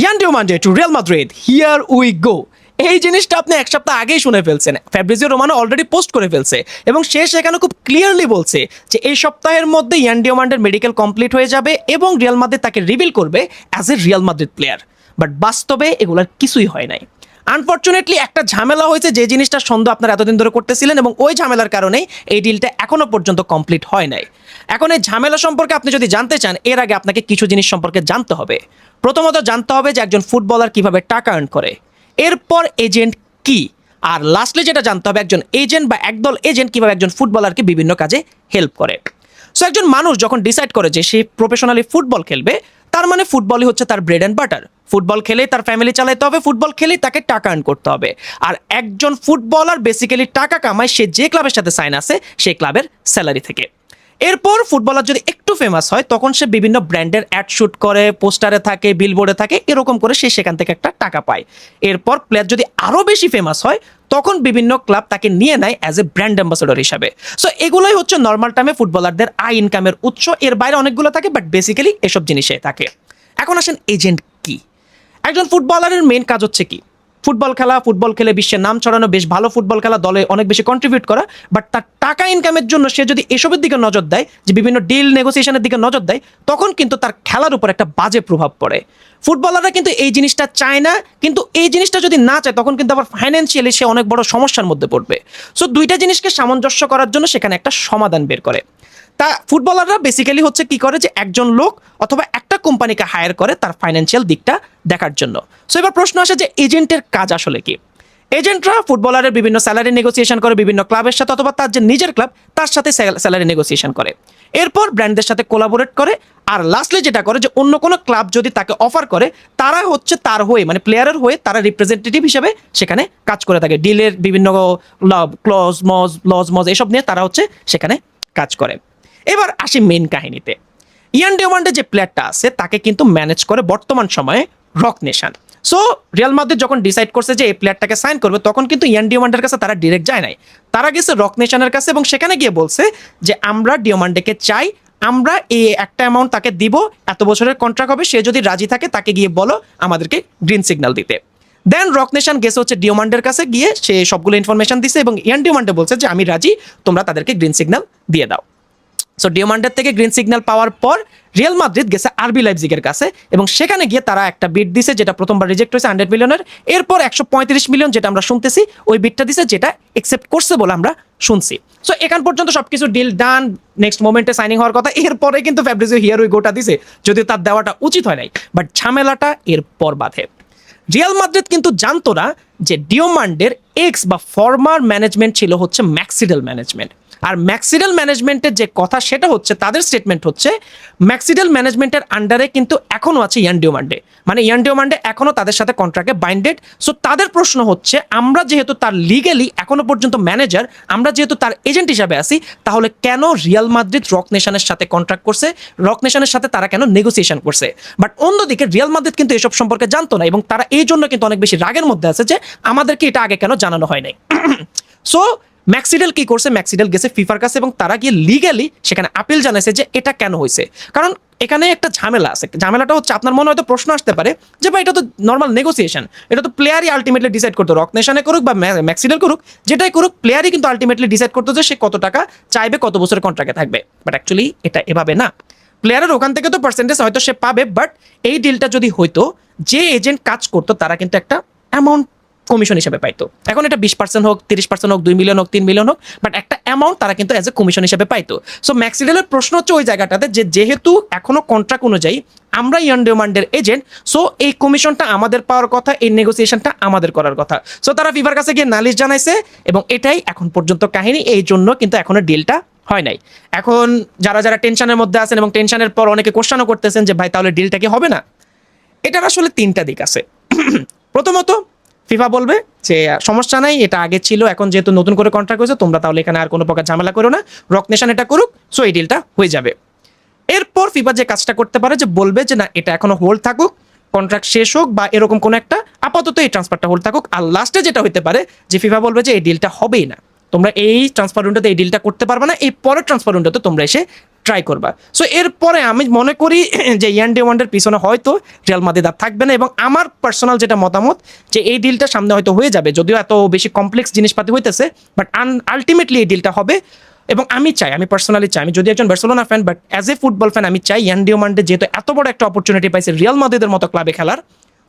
Ian Diomande to Real Madrid, here we go. এই জিনিসটা আপনি এক সপ্তাহ আগেই শুনে ফেলছেন, ফ্যাব্রিজিও রোমানো অলরেডি পোস্ট করে ফেলছে এবং সে সেখানে খুব ক্লিয়ারলি বলছে যে এই সপ্তাহের মধ্যে ইয়ান ডিওমান্ডের মেডিকেল কমপ্লিট হয়ে যাবে এবং রিয়াল মাদ্রিদ তাকে রিভিল করবে as a Real Madrid player. But বাস্তবে এগুলোর কিছুই হয় নাই। আনফর্চুনেটলি একটা ঝামেলা হয়েছে, যে জিনিসটা সন্দেহ আপনারা এতদিন ধরে করতেছিলেন, এবং ওই ঝামেলার কারণেই এই ডিলটা এখনো পর্যন্ত কমপ্লিট হয় নাই। এখন এই ঝামেলা সম্পর্কে আপনি যদি জানতে চান, এর আগে আপনাকে কিছু জিনিস সম্পর্কে জানতে হবে। প্রথমত জানতে হবে যে একজন ফুটবলার কিভাবে টাকা আর্ন করে, এরপর এজেন্ট কি, আর লাস্টলি যেটা জানতে হবে একজন এজেন্ট বা একদল এজেন্ট কিভাবে একজন ফুটবলারকে বিভিন্ন কাজে হেল্প করে। সো একজন মানুষ যখন ডিসাইড করে যে সে প্রফেশনালি ফুটবল খেলবে, তার মানে ফুটবলই হচ্ছে তার ব্রেড অ্যান্ড বাটার। ফুটবল খেলেই তার ফ্যামিলি চালাতে হবে, ফুটবল খেলেই তাকে টাকা আর্ন করতে হবে। আর একজন ফুটবলার বেসিক্যালি টাকা কামায় সে যে ক্লাবের সাথে সাইন আছে সেই ক্লাবের স্যালারি থেকে। এরপর ফুটবলার যদি একটু ফেমাস হয়, তখন সে বিভিন্ন ব্র্যান্ডের অ্যাড শুট করে, পোস্টারে থাকে, বিলবোর্ডে থাকে, এরকম করে সে সেখান থেকে একটা টাকা পায়। এরপর প্লেয়ার যদি আরও বেশি ফেমাস হয়, তখন বিভিন্ন ক্লাব তাকে নিয়ে নেয় অ্যাজ এ ব্র্যান্ড অ্যাম্বাসেডর হিসাবে। সো এগুলোই হচ্ছে নর্মাল টাইমে ফুটবলারদের আয় ইনকামের উৎস। এর বাইরে অনেকগুলো থাকে, বাট বেসিক্যালি এসব জিনিসে থাকে। এখন আসেন এজেন্ট কি। একজন ফুটবলারের মেইন কাজ হচ্ছে কি? ফুটবল খেলা, ফুটবল খেলে বিশ্বের নাম ছড়ানো, বেশ ভালো ফুটবল খেলা, দলে অনেক বেশি কন্ট্রিবিউট করা। বাট তার টাকা ইনকামের জন্য সে যদি এসবের দিকে নজর দেয়, যে বিভিন্ন ডিল নেগোসিয়েশনের দিকে নজর দেয়, তখন কিন্তু তার খেলার উপর একটা বাজে প্রভাব পড়ে। ফুটবলাররা কিন্তু এই জিনিসটা চায় না, কিন্তু এই জিনিসটা যদি না চায়, তখন কিন্তু আবার ফাইন্যান্সিয়ালি সে অনেক বড় সমস্যার মধ্যে পড়বে। সো দুইটা জিনিসকে সামঞ্জস্য করার জন্য সেখানে একটা সমাধান বের করে। তা ফুটবলাররা বেসিক্যালি হচ্ছে কি করে, যে একজন লোক অথবা একটা কোম্পানিকে হায়ার করে তার ফাইন্যান্সিয়াল দিকটা দেখার জন্য। সো এবার প্রশ্ন আসে যে এজেন্টের কাজ আসলে কি। এজেন্টরা ফুটবলারের বিভিন্ন স্যালারি নেগোসিয়েশন করে বিভিন্ন ক্লাবের সাথে, অথবা তার যে নিজের ক্লাব তার সাথে স্যালারি নেগোসিয়েশন করে। এরপর ব্র্যান্ডদের সাথে কোলাবোরেট করে। আর লাস্টলি যেটা করে, যে অন্য কোনো ক্লাব যদি তাকে অফার করে, তারা হচ্ছে তার হয়ে, মানে প্লেয়ারের হয়ে তারা রিপ্রেজেন্টেটিভ হিসেবে সেখানে কাজ করে থাকে। ডিলের বিভিন্ন লজ মজ এসব নিয়ে তারা হচ্ছে সেখানে কাজ করে। এবার আসি মেন কাহিনীতে। ইয়ান ডিওমান্ডে যে প্লেয়ারটা আছে তাকে কিন্তু ম্যানেজ করে বর্তমান সময়ে rock nation. So Real Madrid যখন ডিসাইড করছে যে এই প্লেয়ারটাকে সাইন করবে, তখন কিন্তু ইয়ান ডিওমান্ডের কাছে তারা ডিরেক্ট যায় নাই, তারা গেছে রক নেশনের কাছে এবং সেখানে গিয়ে বলছে যে আমরা ডিওমান্ডেকে চাই, আমরা এই একটা অ্যামাউন্ট তাকে দিব, এত বছরের কন্ট্রাক্ট হবে, সে যদি রাজি থাকে তাকে গিয়ে বলো আমাদেরকে গ্রিন সিগন্যাল দিতে। দেন রক নেশন গেছে হচ্ছে ডিওমান্ডের কাছে, গিয়ে সে সবগুলো ইনফরমেশন দিছে এবং ইয়ান ডিওমান্ডে বলছে যে আমি রাজি, তোমরা তাদেরকে গ্রিন সিগন্যাল দিয়ে দাও। সো ডিওমান্ডের থেকে গ্রিন সিগন্যাল পাওয়ার পর রিয়াল মাদ্রিদ গেছে আরবি লাইপজিগের কাছে এবং সেখানে গিয়ে তারা একটা বিড দিছে, যেটা প্রথমবার রিজেক্ট হয়েছে 100 মিলিয়নের। এরপর 135 মিলিয়ন, যেটা আমরা শুনতেছি, ওই বিডটা দিছে, যেটা একসেপ্ট করছে বলে আমরা শুনছি। সো এখান পর্যন্ত সবকিছু ডিল ডান, নেক্সট মোমেন্টে সাইনিং হওয়ার কথা। এরপরে কিন্তু ফ্যাব্রিজিও হিয়ার উই গোটা দিছে, যদিও তার দেওয়াটা উচিত হয় নাই, বাট ঝামেলাটা এরপর বাধে। রিয়াল মাদ্রিদ কিন্তু জানতো না যে ডিওমান্ডের এক্স বা ফর্মার ম্যানেজমেন্ট ছিল হচ্ছে ম্যাক্সিডেল ম্যানেজমেন্ট। আর ম্যাক্সিডেল ম্যানেজমেন্টের যে কথা, সেটা হচ্ছে তাদের স্টেটমেন্ট হচ্ছে ম্যাক্সিডেল ম্যানেজমেন্টের আন্ডারে কিন্তু এখনও আছে ইয়ান ডিওমান্ডে, মানে ইয়ান ডিওমান্ডে এখনও তাদের সাথে কন্ট্রাক্টে বাইন্ডেড। সো তাদের প্রশ্ন হচ্ছে, আমরা যেহেতু তার লিগেলি এখনো পর্যন্ত ম্যানেজার, আমরা যেহেতু তার এজেন্ট হিসাবে আছি, তাহলে কেন রিয়াল মাদ্রিদ রক নেশনের সাথে কন্ট্রাক্ট করছে, রক নেশনের সাথে তারা কেন নেগোসিয়েশন করছে। বাট অন্যদিকে রিয়াল মাদ্রিদ কিন্তু এসব সম্পর্কে জানতো না এবং তারা এই জন্য কিন্তু অনেক বেশি রাগের মধ্যে আছে যে আমাদেরকে এটা আগে কেন জানানো হয় নাই। সো ম্যাক্সিডেল কি করছে, ম্যাক্সিডেল গেছে ফিফার কাছে এবং তারা গিয়ে লিগালি সেখানে আপিল জানাইছে যে এটা কেন হয়েছে। কারণ এখানে একটা ঝামেলা আছে। ঝামেলাটা হচ্ছে, আপনার মনে হয়তো প্রশ্ন আসতে পারে যে ভাই এটা তো নর্মাল নেগোসিয়েশন, এটা তো প্লেয়ারই আলটিমেটলি ডিসাইড করতো, রক নেশনে করুক বা ম্যাক্সিডেল করুক, যেটাই করুক, প্লেয়ারই কিন্তু আলটিমেটলি ডিসাইড করতো যে সে কত টাকা চাইবে, কত বছরের কন্ট্রাক্টে থাকবে। বাট অ্যাকচুয়ালি এটা এভাবে না। প্লেয়ারের ওখান থেকে তো পার্সেন্টেজ হয়তো সে পাবে, বাট এই ডিলটা যদি হইতো, যে এজেন্ট কাজ করতো তারা কিন্তু একটা অ্যামাউন্ট কমিশন হিসেবে পাইতো। এখন এটা 20% হোক, 30% হোক, 2 মিলিয়ন হোক, 3 মিলিয়ন হোক, বাট একটা অ্যামাউন্ট তারা কিন্তু অ্যাজ এ কমিশন হিসেবে পাইতো। সো ম্যাক্সিডেলের প্রশ্ন হচ্ছে ওই জায়গাটাতে, যে যেহেতু এখনো কন্ট্রাক্ট অনুযায়ী আমরা ইয়ান ডিওমান্ডের এজেন্ট, সো এই কমিশনটা আমাদের পাওয়ার কথা, এই নেগোসিয়েশনটা আমাদের করার কথা। সো তারা ফিফার কাছে গিয়ে নালিশ জানাইছে এবং এটাই এখন পর্যন্ত কাহিনী। এই জন্য কিন্তু এখনো ডিলটা হয় নাই। এখন যারা যারা টেনশনের মধ্যে আছেন এবং টেনশনের পর অনেকে কোশ্চেনও করতেছেন যে ভাই তাহলে ডিলটা কি হবে না, এটার আসলে 3টা দিক আছে। প্রথমত, ফিফা বলবে যে সমস্যা নাই, এটা আগে ছিল, এখন যেহেতু নতুন করে কন্ট্রাক্ট হয়েছে, তোমরা তাহলে এখানে আর কোনো প্রকার ঝামেলা করো না, রক নেশন এটা করুক, সো এই ডিলটা হয়ে যাবে। এরপর ফিফা যে কাজটা করতে পারে, যে বলবে যে না, এটা এখনো হোল্ড থাকুক, কন্ট্রাক্ট শেষ হোক বা এরকম কোনো একটা, আপাতত এই ট্রান্সফারটা হোল্ড থাকুক। আর লাস্টে যেটা হতে পারে যে ফিফা বলবে যে এই ডিলটা হবেই না, তোমরা এই ট্রান্সফার উইন্ডোতে এই ডিলটা করতে পারবে না, এই পরের ট্রান্সফার উইন্ডোতে তোমরা এসে ট্রাই করবা। সো এরপরে আমি মনে করি যে ইয়ান ডিমান্ডের পিছনে হয়তো রিয়াল মাদ্রিদ আর থাকবে না, এবং আমার পার্সোনাল যেটা মতামত যে এই ডিলটা সামনে হয়তো হয়ে যাবে, যদিও এত বেশি কমপ্লেক্স জিনিসপাতি হইতেছে, বাট আলটিমেটলি এই ডিলটা হবে। এবং আমি চাই, আমি পার্সোনালি চাই, আমি যদি একজন Barcelona fan, but as a football fan আমি চাই ইয়ান ডিমান্ডে যেহেতু এত বড় একটা অপরচুনিটি পাইছে রিয়াল মাদ্রিদের মতো ক্লাবে খেলার,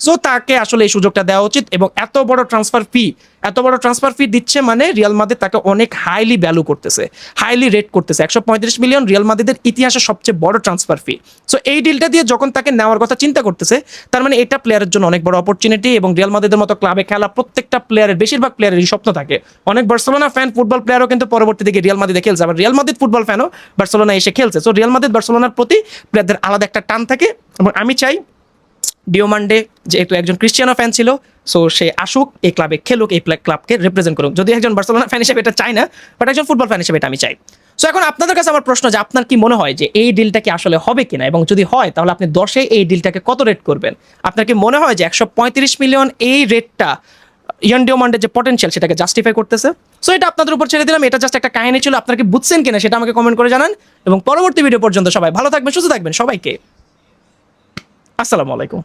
সো তাকে আসলে এই সুযোগটা দেওয়া উচিত। এবং এত বড় ট্রান্সফার ফি দিচ্ছে মানে রিয়াল মাদ্রিদ তাকে অনেক হাইলি ভ্যালু করতেছে, হাইলি রেট করতেছে। 135 মিলিয়ন রিয়াল মাদ্রিদের ইতিহাসে সবচেয়ে বড় ট্রান্সফার ফি। সো এই ডিলটা দিয়ে যখন তাকে নেওয়ার কথা চিন্তা করতেছে, তার মানে এটা প্লেয়ারের জন্য অনেক বড় অপরচুনিটি। এবং রিয়াল মাদ্রিদের মতো ক্লাবে খেলা প্রত্যেকটা প্লেয়ারের, বেশিরভাগ প্লেয়ারেরই স্বপ্ন থাকে। অনেক বার্সেলোনা ফ্যান ফুটবল প্লেয়ারও কিন্তু পরবর্তী দিকে রিয়াল মাদ্রিদে খেলছে, আবার রিয়াল মাদ্রিদ ফুটবল ফ্যানও বার্সেলোনা এসে খেলছে। সো রিয়াল মাদ্রিদ বার্সেলোনার প্রতি প্লেয়ারদের আলাদা একটা টান থাকে। এবং আমি চাই ডিওমান্ডে যেহেতু একজন ক্রিশ্চিয়ানো ফ্যান ছিল, সো সে আসুক, এই ক্লাবে খেলুক, এই ক্লাবকে রিপ্রেজেন্ট করুক। যদি একজন বার্সেলোনা ফ্যান হিসেবে এটা চাই না, বাট একজন ফুটবল ফ্যান হিসেবে এটা আমি চাই। সো এখন আপনাদের কাছে আমার প্রশ্ন যে আপনার কি মনে হয় যে এই ডিলটা কি আসলে হবে কিনা, এবং যদি হয় তাহলে আপনি 10-এ এই ডিলটাকে কত রেট করবেন? আপনার কি মনে হয় যে 135 মিলিয়ন এই রেটটা ইয়ান ডিওমান্ডের যে পটেনশিয়াল সেটাকে জাস্টিফাই করতেছে? সো এটা আপনাদের উপর ছেড়ে দিলাম, এটা জাস্ট একটা কাহিনী ছিল। আপনারা কি বুঝছেন কিনা সেটা আমাকে কমেন্ট করে জানান, এবং পরবর্তী ভিডিও পর্যন্ত সবাই ভালো থাকবেন, সুস্থ থাকবেন। সবাইকে আসসালামু আলাইকুম।